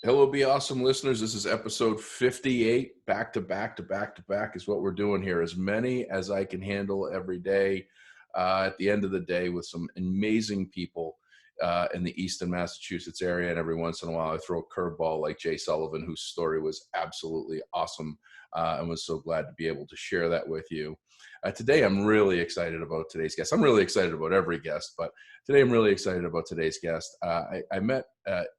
Hello, Be Awesome listeners. This is episode 58. Back to back to back to back is what we're doing here. As many as I can handle every day. At the end of the day, with some amazing people in the Easton, Massachusetts area. And every once in a while, I throw a curveball like Jay Sullivan, whose story was absolutely awesome, and was so glad to be able to share that with you. Today, I'm really excited about today's guest. I'm really excited about every guest, but today I'm really excited about today's guest. I met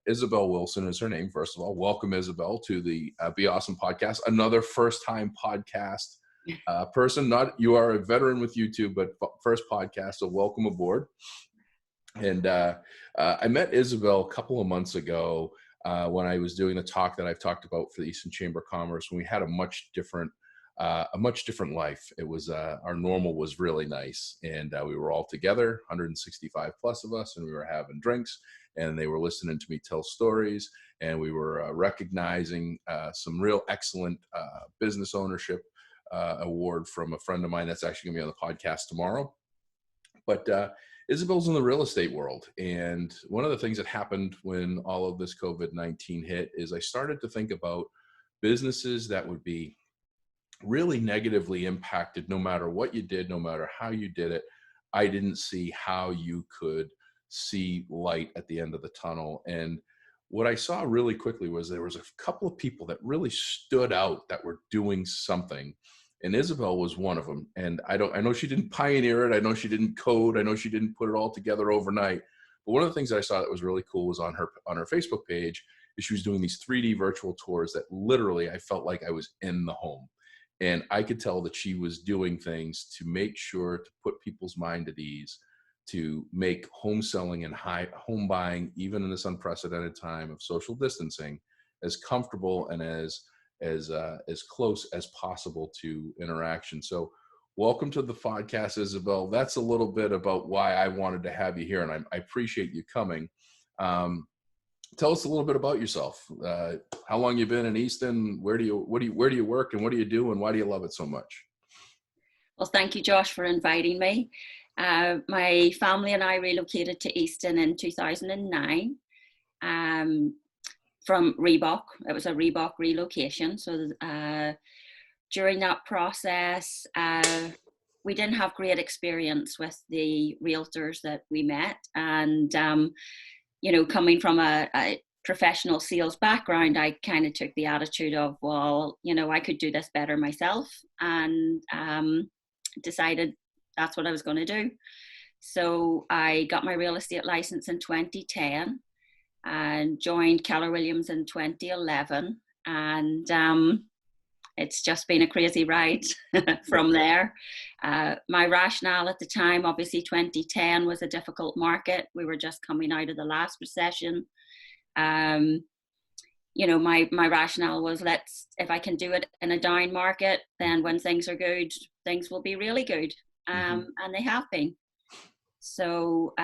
Isobel Wilson is her name, first of all. Welcome, Isobel, to the Be Awesome podcast. Another first-time podcast person. Not you are a veteran with YouTube, but first podcast, so welcome aboard. And I met Isobel a couple of months ago when I was doing the talk that I've talked about for the Eastern Chamber of Commerce, when we had a much different life. It was our normal was really nice, and we were all together, 165 plus of us, and we were having drinks, and they were listening to me tell stories, and we were recognizing some real excellent business ownership award from a friend of mine that's actually going to be on the podcast tomorrow. But Isobel's in the real estate world. And one of the things that happened when all of this COVID-19 hit is I started to think about businesses that would be really negatively impacted no matter what you did, no matter how you did it. I didn't see how you could see light at the end of the tunnel. And what I saw really quickly was there was a couple of people that really stood out that were doing something. And Isobel was one of them. And I know she didn't pioneer it. I know she didn't code. I know she didn't put it all together overnight. But one of the things that I saw that was really cool was on her Facebook page, is she was doing these 3D virtual tours that literally I felt like I was in the home. And I could tell that she was doing things to make sure to put people's mind at ease, to make home selling and home buying, even in this unprecedented time of social distancing, as comfortable and as close as possible to interaction. So welcome to the podcast, Isobel. That's a little bit about why I wanted to have you here, and I appreciate you coming. Tell us a little bit about yourself. How long you've been in Easton? Where do you work, and what do you do, and why do you love it so much? Well, thank you, Josh, for inviting me. My family and I relocated to Easton in 2009 from Reebok. It was a Reebok relocation. So during that process, we didn't have great experience with the realtors that we met. And coming from a professional sales background, I kind of took the attitude of, well, I could do this better myself, and decided that's what I was going to do. So I got my real estate license in 2010 and joined Keller Williams in 2011. And it's just been a crazy ride from there. My rationale at the time, obviously 2010 was a difficult market. We were just coming out of the last recession. My rationale was, if I can do it in a down market, then when things are good, things will be really good. And they have been. So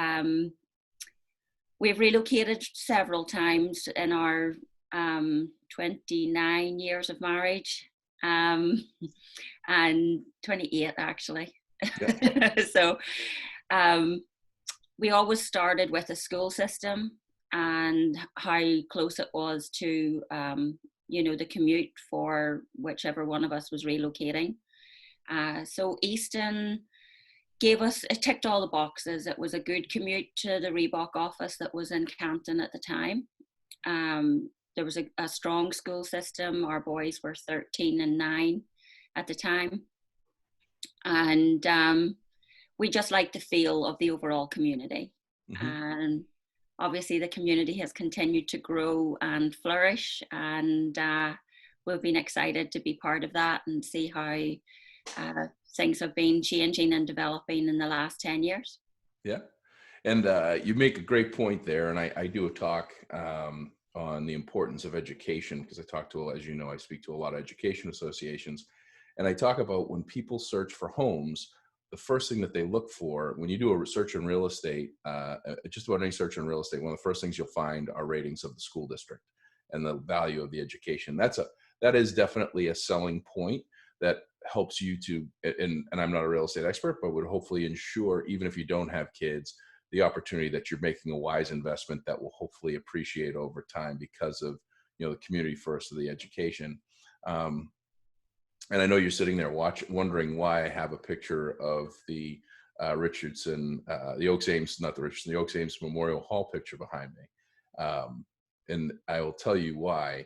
we've relocated several times in our 29 years of marriage. And 28 actually. Yeah. So we always started with a school system and how close it was to the commute for whichever one of us was relocating. So Easton it ticked all the boxes. It was a good commute to the Reebok office that was in Canton at the time. There was a strong school system. Our boys were 13 and 9 at the time. And we just liked the feel of the overall community. And obviously the community has continued to grow and flourish. And we've been excited to be part of that and see how things have been changing and developing in the last 10 years. Yeah. And you make a great point there. And I do a talk on the importance of education, because I speak to a lot of education associations, and I talk about when people search for homes, the first thing that they look for when you do a search in real estate, just about any search in real estate, one of the first things you'll find are ratings of the school district and the value of the education. That is definitely a selling point that helps you to, and I'm not a real estate expert, but would hopefully ensure, even if you don't have kids, the opportunity that you're making a wise investment that will hopefully appreciate over time because of the community first of the education. And I know you're sitting there wondering why I have a picture of the Richardson, the Oaks Ames, not the Richardson, the Oaks Ames Memorial Hall picture behind me. And I will tell you why.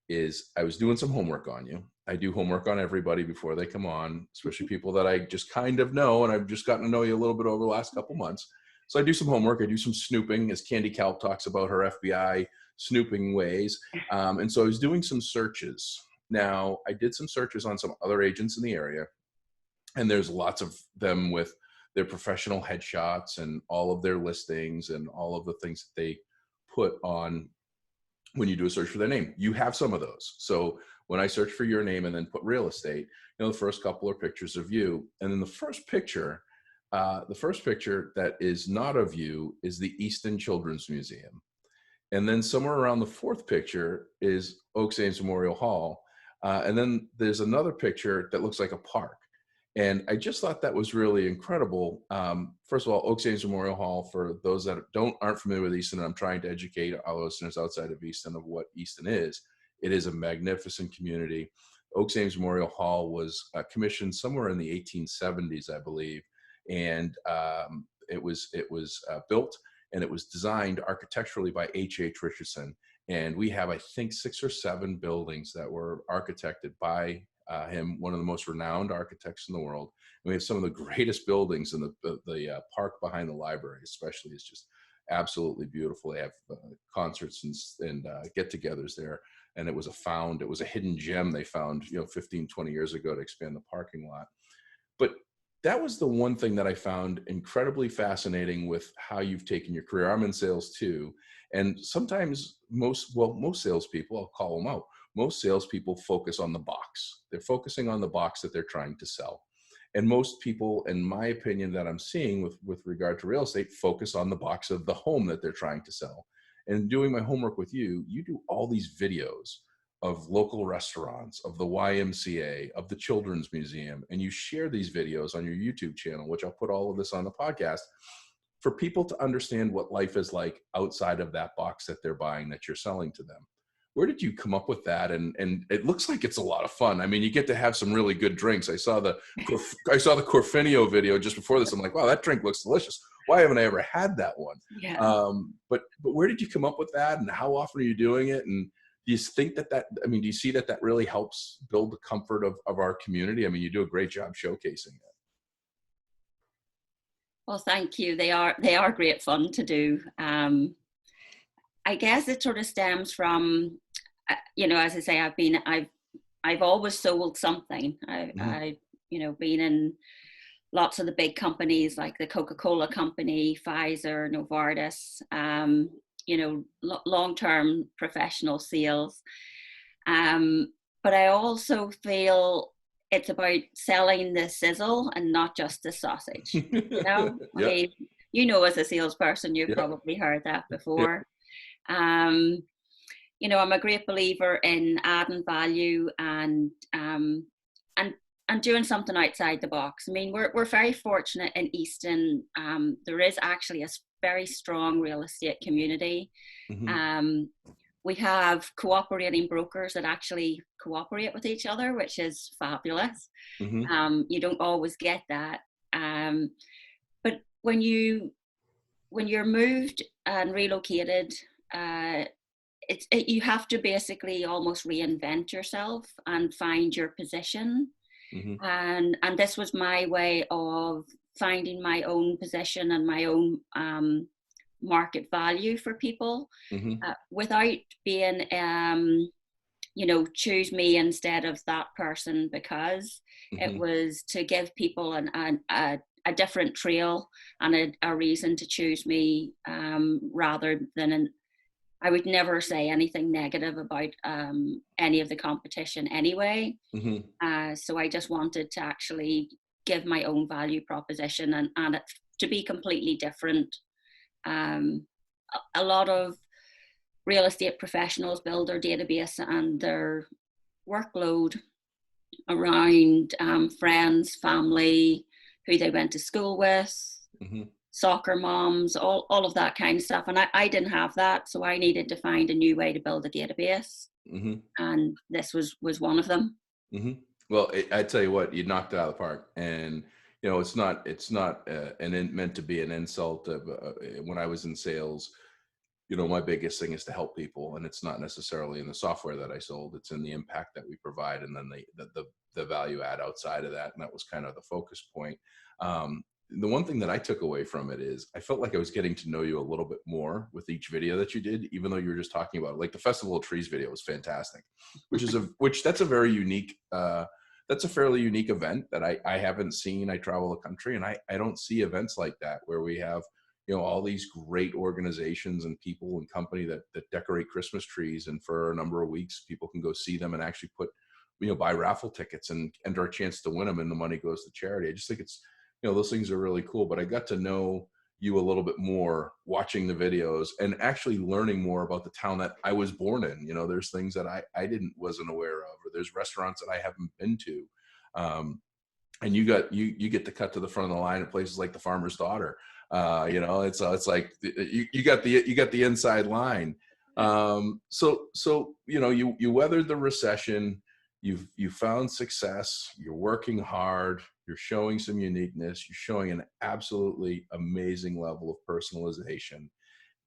Is I was doing some homework on you. I do homework on everybody before they come on, especially people that I just kind of know, and I've just gotten to know you a little bit over the last couple months. So I do some homework. I do some snooping, as Candy Kalp talks about her FBI snooping ways. And so I was doing some searches. Now, I did some searches on some other agents in the area, and there's lots of them with their professional headshots and all of their listings and all of the things that they put on when you do a search for their name. You have some of those. So when I search for your name and then put real estate, the first couple are pictures of you. And then the first picture that is not of you is the Easton Children's Museum. And then somewhere around the fourth picture is Oaks Ames Memorial Hall. And then there's another picture that looks like a park. And I just thought that was really incredible. First of all, Oaks Ames Memorial Hall, for those that aren't familiar with Easton, and I'm trying to educate our listeners outside of Easton of what Easton is. It is a magnificent community. Oaks Ames Memorial Hall was commissioned somewhere in the 1870s, I believe. And it was built, and it was designed architecturally by H.H. Richardson. And we have, I think, 6 or 7 buildings that were architected by him, one of the most renowned architects in the world. And we have some of the greatest buildings, in the park behind the library especially is just absolutely beautiful. They have concerts and get-togethers there. And it was a hidden gem they found 15, 20 years ago to expand the parking lot. But that was the one thing that I found incredibly fascinating with how you've taken your career. I'm in sales too. And sometimes most salespeople, I'll call them out, most salespeople focus on the box. They're focusing on the box that they're trying to sell. And most people, in my opinion, that I'm seeing with regard to real estate, focus on the box of the home that they're trying to sell. And doing my homework with you, you do all these videos of local restaurants, of the YMCA, of the Children's Museum, and you share these videos on your YouTube channel, which I'll put all of this on the podcast, for people to understand what life is like outside of that box that they're buying, that you're selling to them. Where did you come up with that? And it looks like it's a lot of fun. I mean, you get to have some really good drinks. I saw the Corfinio video just before this. I'm like, wow, that drink looks delicious. Why haven't I ever had that one? Yeah. But where did you come up with that, and how often are you doing it? And do you think do you see that really helps build the comfort of our community? I mean, you do a great job showcasing it. Well, thank you. They are great fun to do. I guess it sort of stems from, as I say, I've always sold something. I've been in lots of the big companies like the Coca-Cola company, Pfizer, Novartis, long-term professional sales. But I also feel it's about selling the sizzle and not just the sausage. Yep. I mean, as a salesperson, you've Yep. probably heard that before. Yep. I'm a great believer in adding value and doing something outside the box. I mean, we're very fortunate in Easton. There is actually a very strong real estate community. Mm-hmm. We have cooperating brokers that actually cooperate with each other, which is fabulous. Mm-hmm. You don't always get that. But when you're moved and relocated, you have to basically almost reinvent yourself and find your position. Mm-hmm. And this was my way of finding my own position and my own market value for people. Mm-hmm. Without being choose me instead of that person, because mm-hmm. it was to give people a different trail and a reason to choose me, rather than I would never say anything negative about any of the competition anyway. Mm-hmm. So I just wanted to actually give my own value proposition and it to be completely different. A lot of real estate professionals build their database and their workload around friends, family, who they went to school with. Mm-hmm. soccer moms, all of that kind of stuff. And I didn't have that, so I needed to find a new way to build a database. Mm-hmm. And this was one of them. Mm-hmm. Well, I tell you what, you knocked it out of the park, and it's not meant to be an insult. When I was in sales, my biggest thing is to help people, and it's not necessarily in the software that I sold; it's in the impact that we provide, and then the value add outside of that. And that was kind of the focus point. The one thing that I took away from it is I felt like I was getting to know you a little bit more with each video that you did, even though you were just talking about it. Like the Festival of Trees video was fantastic, that's a very unique, that's a fairly unique event that I haven't seen. I travel the country, and I don't see events like that where we have, all these great organizations and people and company that decorate Christmas trees. And for a number of weeks, people can go see them and actually buy raffle tickets and enter a chance to win them, and the money goes to charity. I just think it's, those things are really cool. But I got to know you a little bit more watching the videos and actually learning more about the town that I was born in. There's things that I wasn't aware of, or there's restaurants that I haven't been to. And you get to cut to the front of the line at places like the Farmer's Daughter. It's like you got the inside line. So you weathered the recession. You found success. You're working hard. You're showing some uniqueness. You're showing an absolutely amazing level of personalization.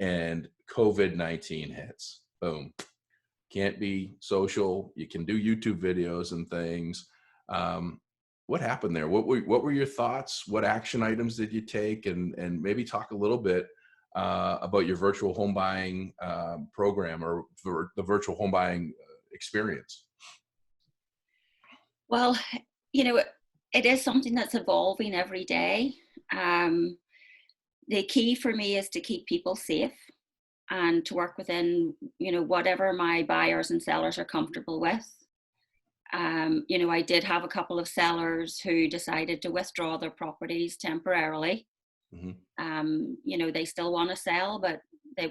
And COVID-19 hits. Boom. Can't be social. You can do YouTube videos and things. What happened there? What were your thoughts? What action items did you take? And maybe talk a little bit about your virtual home buying program, or the virtual home buying experience. Well, it is something that's evolving every day. The key for me is to keep people safe and to work within, whatever my buyers and sellers are comfortable with. I did have a couple of sellers who decided to withdraw their properties temporarily. Mm-hmm. They still want to sell, but they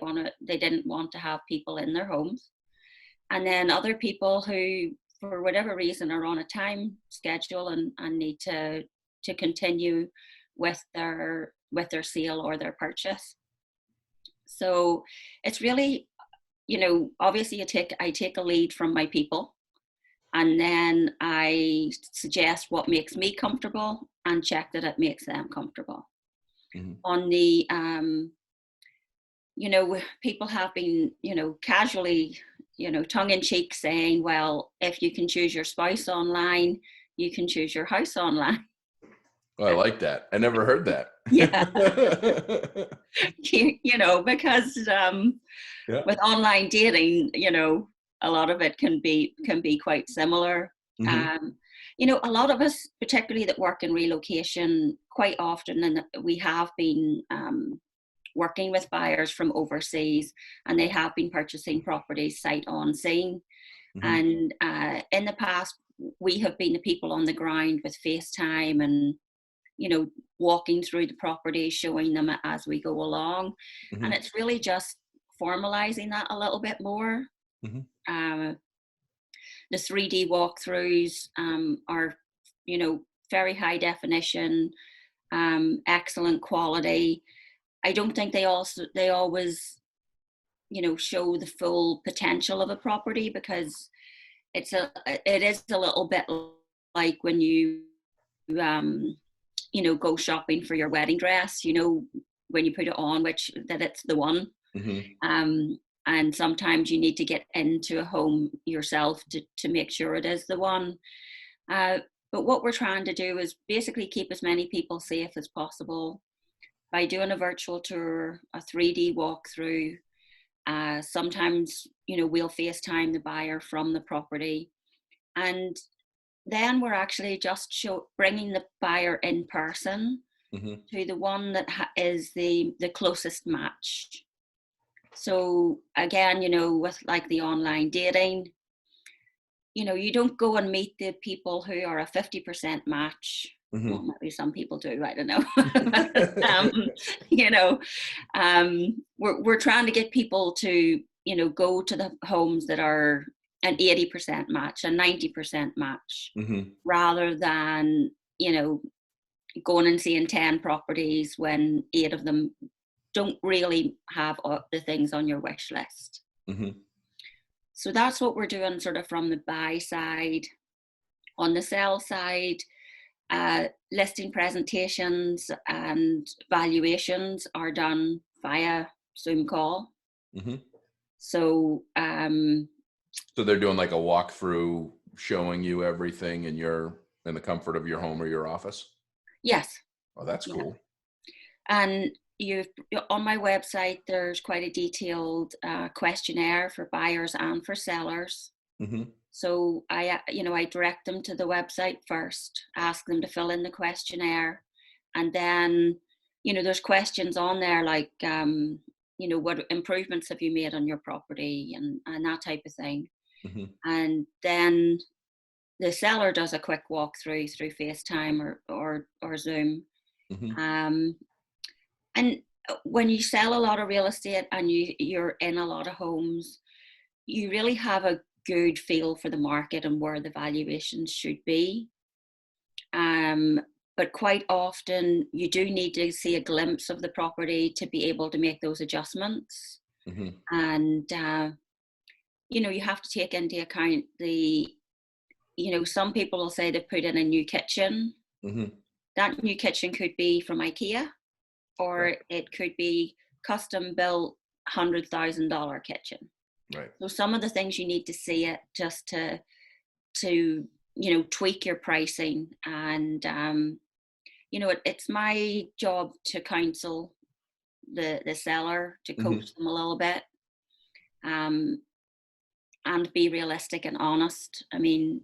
didn't want to have people in their homes. And then other people who, for whatever reason, are on a time schedule and need to continue with their sale or their purchase. So it's really, obviously I take a lead from my people, and then I suggest what makes me comfortable and check that it makes them comfortable. Mm-hmm. On the, people have been, casually, tongue in cheek saying, well, if you can choose your spouse online, you can choose your house online. Oh, I like that. I never heard that. Yeah. Because with online dating, a lot of it can be quite similar. Mm-hmm. A lot of us, particularly that work in relocation, quite often, and we have been working with buyers from overseas, and they have been purchasing properties sight unseen. Mm-hmm. And in the past, we have been the people on the ground with FaceTime and, walking through the property, showing them as we go along. Mm-hmm. And it's really just formalizing that a little bit more. Mm-hmm. The 3D walkthroughs are, very high definition, excellent quality. I don't think they always, show the full potential of a property, because it is a little bit like when you, go shopping for your wedding dress, when you put it on, that it's the one. Mm-hmm. And sometimes you need to get into a home yourself to make sure it is the one. But what we're trying to do is basically keep as many people safe as possible by doing a virtual tour, a 3D walkthrough. Sometimes, we'll FaceTime the buyer from the property. And then we're actually just bringing the buyer in person. Mm-hmm. to the one that is the closest match. So again, with like the online dating, you don't go and meet the people who are a 50% match. Mm-hmm. Well, maybe some people do, I don't know. We're trying to get people to, go to the homes that are an 80% match, a 90% match, mm-hmm. rather than, going and seeing 10 properties when 8 of them don't really have the things on your wish list. Mm-hmm. So that's what we're doing sort of from the buy side. On the sell side, listing presentations and valuations are done via Zoom call. Mm-hmm. So so they're doing like a walkthrough, showing you everything, and you're in the comfort of your home or your office. Yes. Oh, that's cool. And on my website, there's quite a detailed questionnaire for buyers and for sellers. Mm-hmm. So I direct them to the website first, ask them to fill in the questionnaire, and then, there's questions on there like, what improvements have you made on your property and that type of thing. Mm-hmm. And then the seller does a quick walkthrough through FaceTime or Zoom. Mm-hmm. And when you sell a lot of real estate and you're in a lot of homes, you really have a good feel for the market and where the valuations should be. But quite often you do need to see a glimpse of the property to be able to make those adjustments. Mm-hmm. And, you have to take into account some people will say they put in a new kitchen. Mm-hmm. That new kitchen could be from IKEA, or Right. it could be custom built $100,000 kitchen. Right. So some of the things you need to see it just to tweak your pricing. And it's my job to counsel the seller, to coach Mm-hmm. them a little bit, and be realistic and honest. I mean,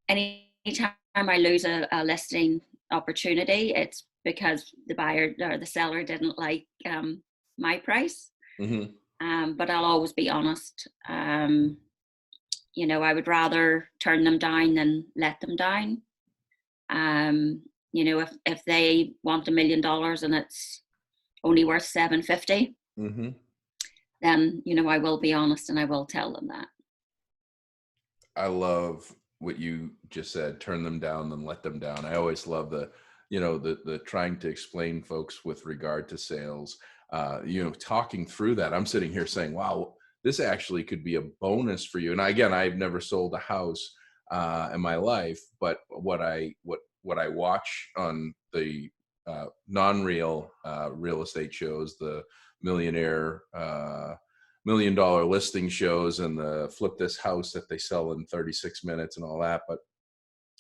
anytime I lose a listing opportunity, it's because the buyer or the seller didn't like my price. Mm-hmm. But I'll always be honest. I would rather turn them down than let them down. If they want $1 million and it's only worth $750, Mm-hmm. then I will be honest and I will tell them that. I love what you just said, turn them down, then let them down. I always love the trying to explain folks with regard to sales, talking through that. I'm sitting here saying, wow, this actually could be a bonus for you. And again, I've never sold a house in my life, but what I watch on the non-real real estate shows, the millionaire $1 million listing shows and the flip this house that they sell in 36 minutes and all that. But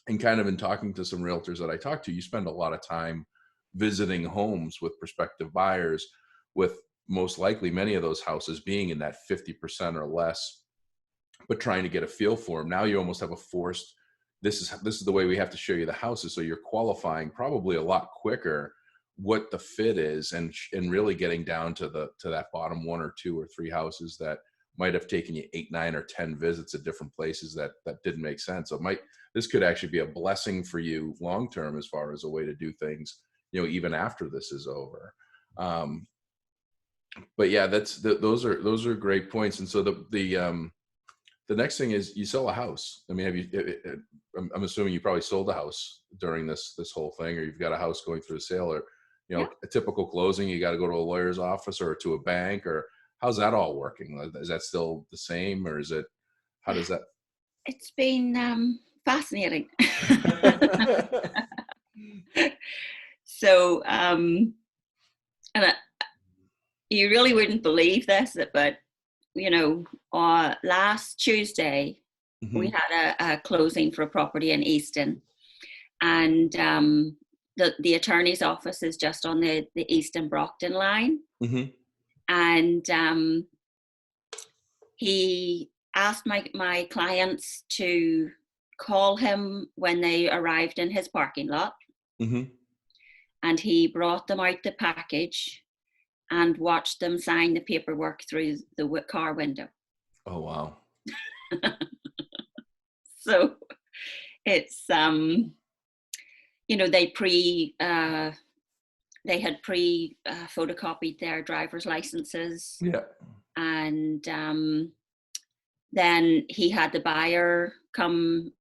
and kind of in talking to some realtors that I talk to, you spend a lot of time visiting homes with prospective buyers, with most likely many of those houses being in that 50% or less, but trying to get a feel for them. Now you almost have a forced, this is the way we have to show you the houses. So you're qualifying probably a lot quicker what the fit is, and really getting down to that bottom 1 or 2 or 3 houses that might have taken you 8, 9, or 10 visits at different places that didn't make sense. So this could actually be a blessing for you long term as far as a way to do things, even after this is over. But yeah, those are great points. And so the next thing is you sell a house. I mean, I'm assuming you probably sold a house during this whole thing, or you've got a house going through a sale, or Yeah. a typical closing, you got to go to a lawyer's office or to a bank, or how's that all working? Is that still the same, or how does that? It's been fascinating. So, and you really wouldn't believe this, but last Tuesday we Mm-hmm. had a closing for a property in Easton, and the attorney's office is just on the Easton Brockton line. Mm-hmm. And he asked my clients to call him when they arrived in his parking lot. Mm-hmm. And he brought them out the package and watched them sign the paperwork through the car window. Oh, wow. So it's they had photocopied their driver's licenses. Yeah. And then he had the buyer come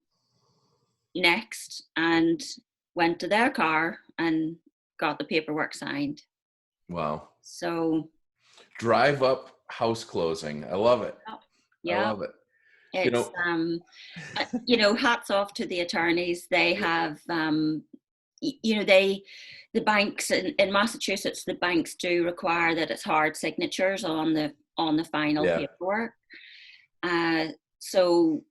next and went to their car and got the paperwork signed. Wow. So, Drive up house closing. I love it. I yeah, love it. You it's know, hats off to the attorneys. They have they the banks in Massachusetts, the banks do require that it's hard signatures on the final yeah. paperwork. Uh, so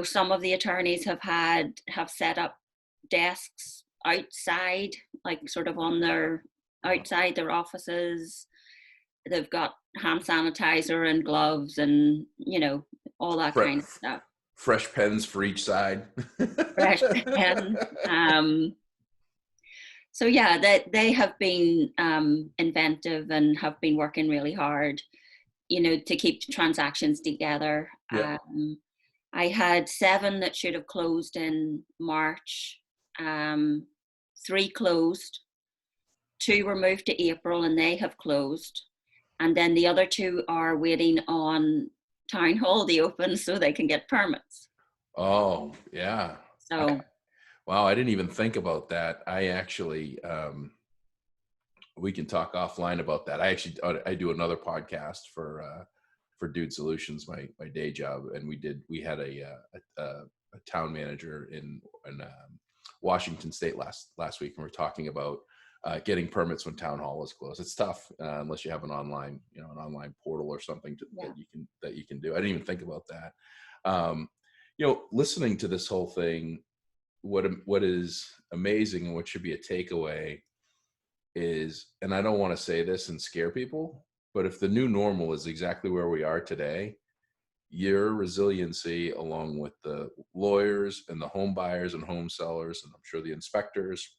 some of the attorneys have set up desks outside, like sort of on their outside their offices. They've got hand sanitizer and gloves and all that Fre- kind of stuff. fresh pens for each side. Fresh pen. So yeah, they have been inventive and have been working really hard, to keep the transactions together. Yeah. I had 7 that should have closed in March. 3 closed. 2 were moved to April and they have closed. And then the other 2 are waiting on town hall to open so they can get permits. Oh, yeah. So Wow, I didn't even think about that. I actually, we can talk offline about that. I do another podcast for Dude Solutions, my day job, and we had a town manager in Washington State last week, and we're talking about getting permits when town hall is closed. It's tough unless you have an online portal or something that you can do. I didn't even think about that. Listening to this whole thing, what is amazing and what should be a takeaway is, and I don't want to say this and scare people, but if the new normal is exactly where we are today, your resiliency, along with the lawyers and the home buyers and home sellers, and I'm sure the inspectors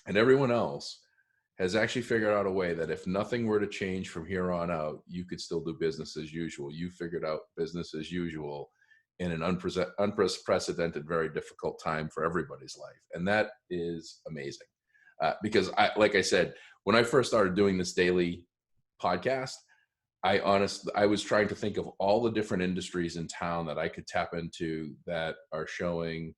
and everyone else, has actually figured out a way that if nothing were to change from here on out, you could still do business as usual. You figured out business as usual in an unprecedented, very difficult time for everybody's life. And that is amazing. Because like I said, when I first started doing this daily podcast, I was trying to think of all the different industries in town that I could tap into that are showing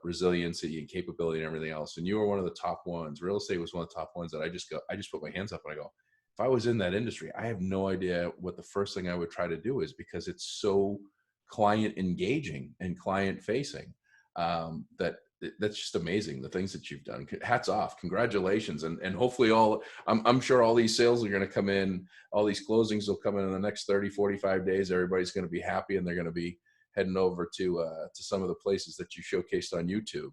resiliency and capability and everything else. And you were one of the top ones. Real estate was one of the top ones that I just put my hands up and I go, if I was in that industry, I have no idea what the first thing I would try to do is, because it's so client engaging and client facing that's just amazing, the things that you've done. Hats off, congratulations. And hopefully I'm sure all these sales are going to come in, all these closings will come in the next 30, 45 days. Everybody's going to be happy and they're going to be heading over to some of the places that you showcased on YouTube.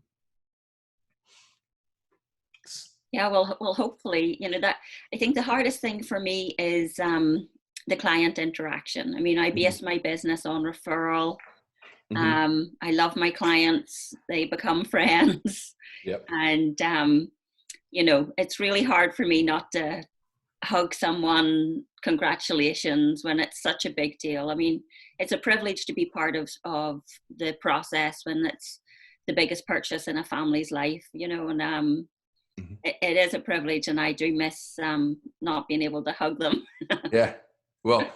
yeah, well, hopefully, that I think the hardest thing for me is the client interaction. I mean, I base my business on referral. I love my clients; they become friends. Yep. And it's really hard for me not to hug someone, congratulations, when it's such a big deal. I mean, it's a privilege to be part of the process when it's the biggest purchase in a family's life, and it is a privilege, and I do miss not being able to hug them. Yeah. Well,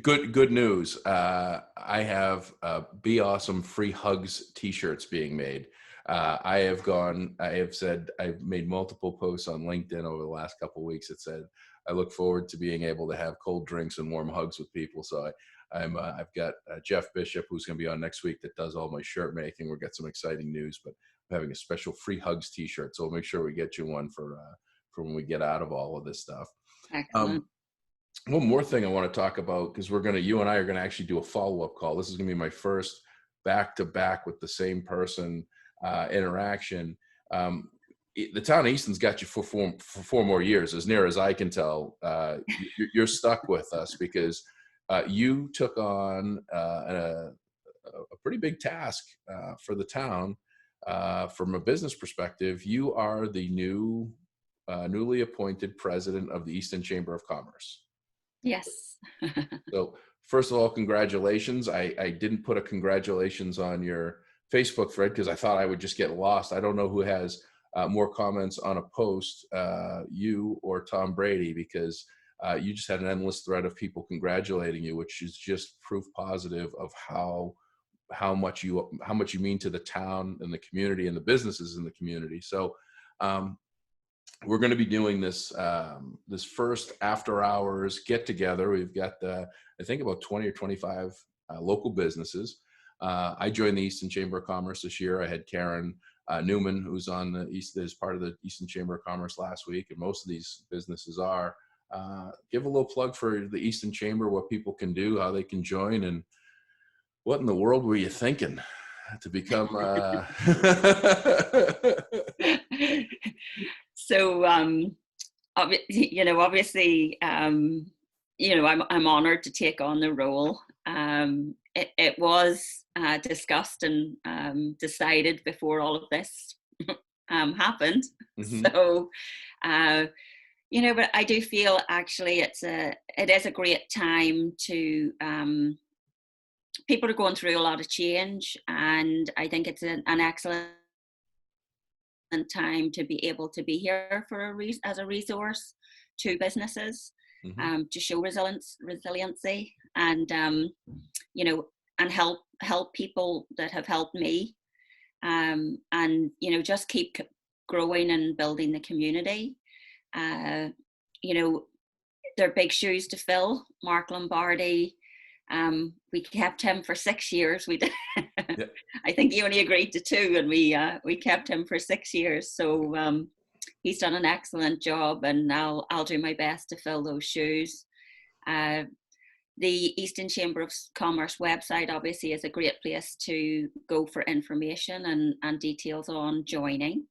good news. I have Be Awesome free hugs t-shirts being made. I have said, I've made multiple posts on LinkedIn over the last couple of weeks that said, I look forward to being able to have cold drinks and warm hugs with people. So I've got Jeff Bishop, who's going to be on next week, that does all my shirt making. We've got some exciting news, but I'm having a special free hugs t-shirt. So we'll make sure we get you one for when we get out of all of this stuff. Excellent. One more thing I want to talk about, because you and I are going to actually do a follow-up call. This is going to be my first back-to-back with the same person interaction. The town of Easton's got you for 4 more years, as near as I can tell. You're stuck with us because you took on a pretty big task for the town. From a business perspective, you are the newly appointed president of the Easton Chamber of Commerce. Yes. So first of all, congratulations. I didn't put a congratulations on your Facebook thread because I thought I would just get lost. I don't know who has more comments on a post, you or Tom Brady, because you just had an endless thread of people congratulating you, which is just proof positive of how much you mean to the town and the community and the businesses in the community. So we're going to be doing this this first after hours get together. We've got I think about 20 or 25 local businesses. I joined the Easton Chamber of Commerce this year. I had Karen Newman, who's on the East, is part of the Easton Chamber of Commerce last week, and most of these businesses are. Give a little plug for the Easton Chamber, what people can do, how they can join, and what in the world were you thinking to become? So, obviously, I'm honored to take on the role. It was discussed and decided before all of this happened. Mm-hmm. So, but I do feel actually it is a great time to, people are going through a lot of change, and I think it's an excellent time to be able to be here for as a resource to businesses, Mm-hmm. to show resiliency, and and help people that have helped me, and just keep growing and building the community. uh, you know they're big shoes to fill. Mark Lombardi, we kept him for 6 years. We did. Yeah. I think he only agreed to 2, and we kept him for 6 years. So he's done an excellent job, and I'll do my best to fill those shoes. Uh, the Easton Chamber of Commerce website obviously is a great place to go for information and details on joining.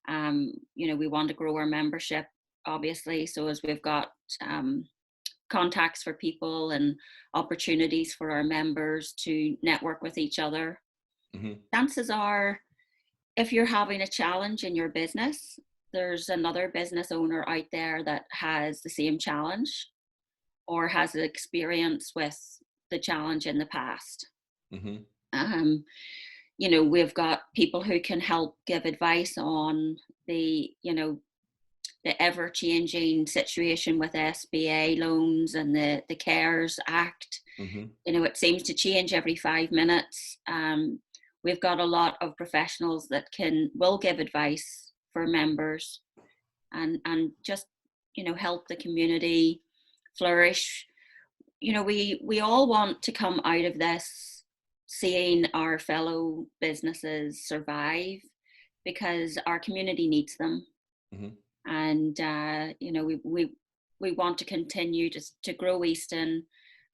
We want to grow our membership, obviously, so as we've got contacts for people and opportunities for our members to network with each other. Mm-hmm. Chances are, if you're having a challenge in your business, there's another business owner out there that has the same challenge or has experience with the challenge in the past. Mm-hmm. We've got people who can help give advice on the ever-changing situation with SBA loans and the CARES Act. Mm-hmm. It seems to change every 5 minutes. We've got a lot of professionals that will give advice for members and just help the community flourish. We all want to come out of this seeing our fellow businesses survive, because our community needs them. Mm-hmm. And we want to continue to grow Easton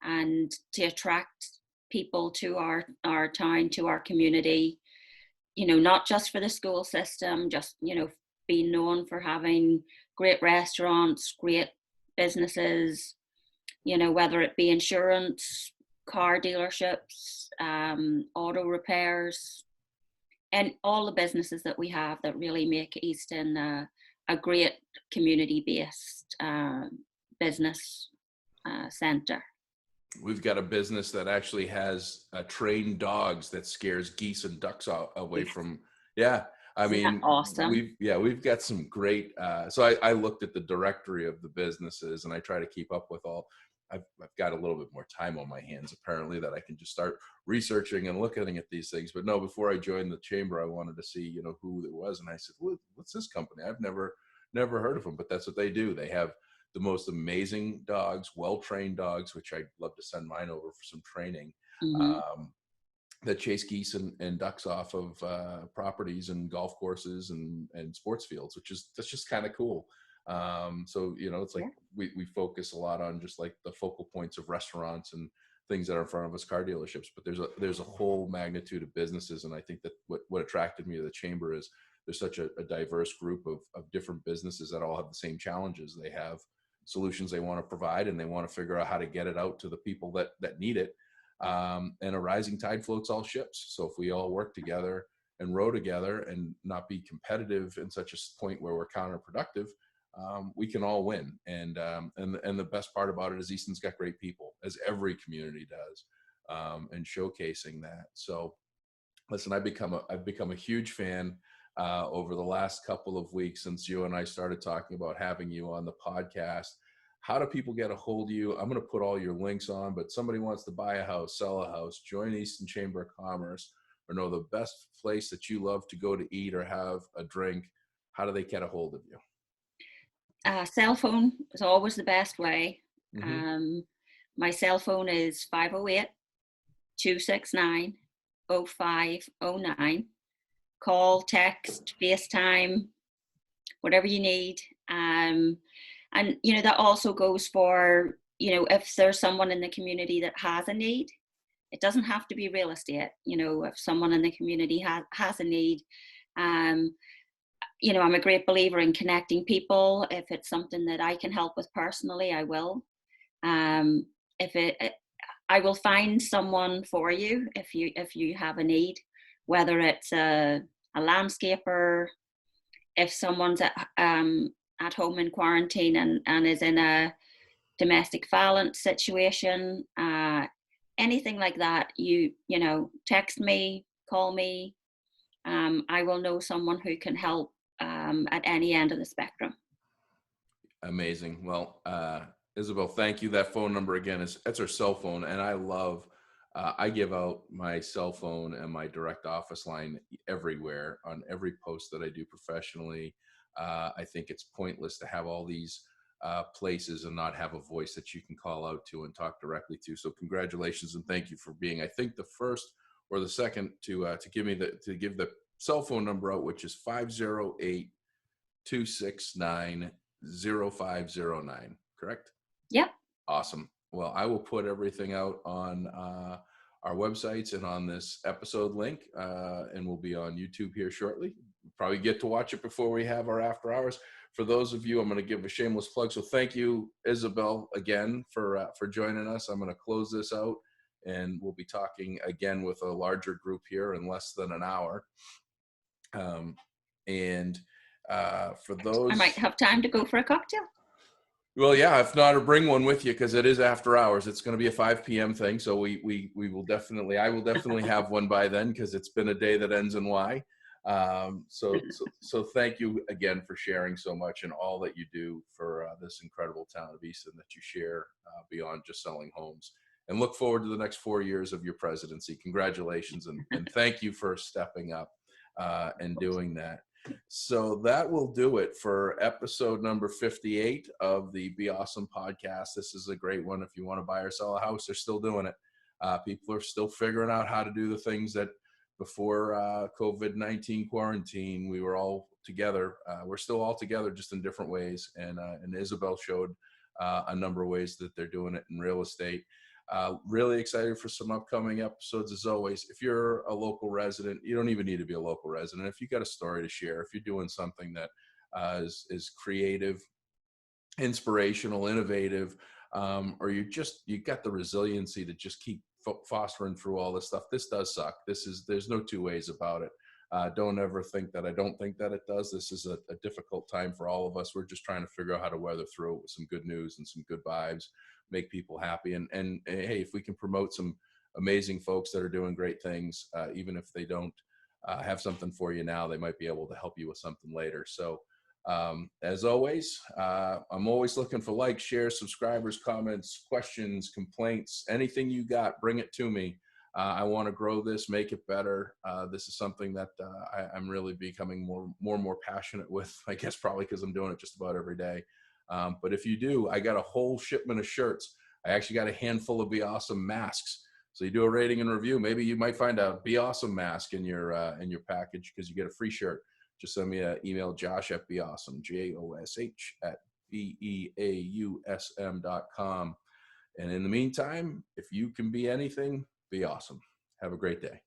and to attract people to our town, to our community, not just for the school system, just being known for having great restaurants, great businesses, whether it be insurance, car dealerships, auto repairs, and all the businesses that we have that really make Easton a great community-based business center. We've got a business that actually has trained dogs that scares geese and ducks away from. Yeah, I mean, awesome. We've got some great. So I looked at the directory of the businesses, and I try to keep up with all. I've got a little bit more time on my hands apparently that I can just start researching and looking at these things. But no, before I joined the chamber, I wanted to see who it was, and I said, "What's this company? I've never heard of them." But that's what they do. They have the most amazing dogs, well-trained dogs, which I'd love to send mine over for some training, Mm-hmm. that chase geese and ducks off of properties and golf courses and sports fields, that's just kind of cool. So, it's like we focus a lot on just like the focal points of restaurants and things that are in front of us, car dealerships, but there's a whole magnitude of businesses. And I think that what attracted me to the chamber is there's such a diverse group of different businesses that all have the same challenges. They have solutions they want to provide, and they want to figure out how to get it out to the people that need it. And a rising tide floats all ships. So if we all work together and row together and not be competitive in such a point where we're counterproductive, we can all win. And the best part about it is Easton's got great people, as every community does, and showcasing that. So listen, I've become a huge fan over the last couple of weeks since you and I started talking about having you on the podcast. How do people get a hold of you? I'm going to put all your links on, but somebody wants to buy a house, sell a house, join Easton Chamber of Commerce, or know the best place that you love to go to eat or have a drink. How do they get a hold of you? Cell phone is always the best way. Hmm. Um, my cell phone is 508-269-0509. Call, text, FaceTime, whatever you need. And that also goes for, if there's someone in the community that has a need. It doesn't have to be real estate. If someone in the community has a need, um, I'm a great believer in connecting people. If it's something that I can help with personally, I will. Um, if I will find someone for you if you have a need, whether it's a landscaper, if someone's at home in quarantine and is in a domestic violence situation, anything like that, text me, call me. I will know someone who can help at any end of the spectrum. Amazing. Well, Isobel, thank you. That phone number again that's her cell phone, and I love. I give out my cell phone and my direct office line everywhere on every post that I do professionally. I think it's pointless to have all these places and not have a voice that you can call out to and talk directly to. So, congratulations and thank you for being, I think, the first or the second to give the cell phone number out, which is 508-269-0509, correct? Yep. Awesome. Well, I will put everything out on our websites and on this episode link, and we'll be on YouTube here shortly. Probably get to watch it before we have our after hours. For those of you, I'm going to give a shameless plug. So thank you, Isobel, again for joining us. I'm going to close this out, and we'll be talking again with a larger group here in less than an hour. And for I might those, have time to go for a cocktail. well, yeah, if not, or bring one with you because it is after hours. It's going to be a 5 p.m. thing, so we will definitely, I will definitely have one by then because it's been a day that ends in Y. So thank you again for sharing so much and all that you do for this incredible town of Easton that you share beyond just selling homes. And look forward to the next 4 years of your presidency. Congratulations and thank you for stepping up and doing that. So that will do it for episode number 58 of the Be Awesome podcast. This is a great one. If you want to buy or sell a house, they're still doing it. People are still figuring out how to do the things that before COVID-19 quarantine, we were all together. We're still all together, just in different ways. And Isobel showed a number of ways that they're doing it in real estate. Really excited for some upcoming episodes as always. If you're a local resident, you don't even need to be a local resident. If you got a story to share, if you're doing something that is creative, inspirational, innovative, or you got the resiliency to just keep fostering through all this stuff. This does suck. There's no two ways about it. Don't ever think that I don't think that it does. This is a difficult time for all of us. We're just trying to figure out how to weather through it with some good news and some good vibes, make people happy. And hey, if we can promote some amazing folks that are doing great things, even if they don't have something for you now, they might be able to help you with something later. So as always, I'm always looking for likes, shares, subscribers, comments, questions, complaints, anything you got, bring it to me. I want to grow this, make it better. This is something that I'm really becoming more and more passionate with, I guess probably because I'm doing it just about every day. But if you do, I got a whole shipment of shirts. I actually got a handful of Be Awesome masks. So you do a rating and review, maybe you might find a Be Awesome mask in your package because you get a free shirt. Just send me an email, josh@beawesome, JOSH@BEAUSM.com. And in the meantime, if you can be anything, be awesome. Have a great day.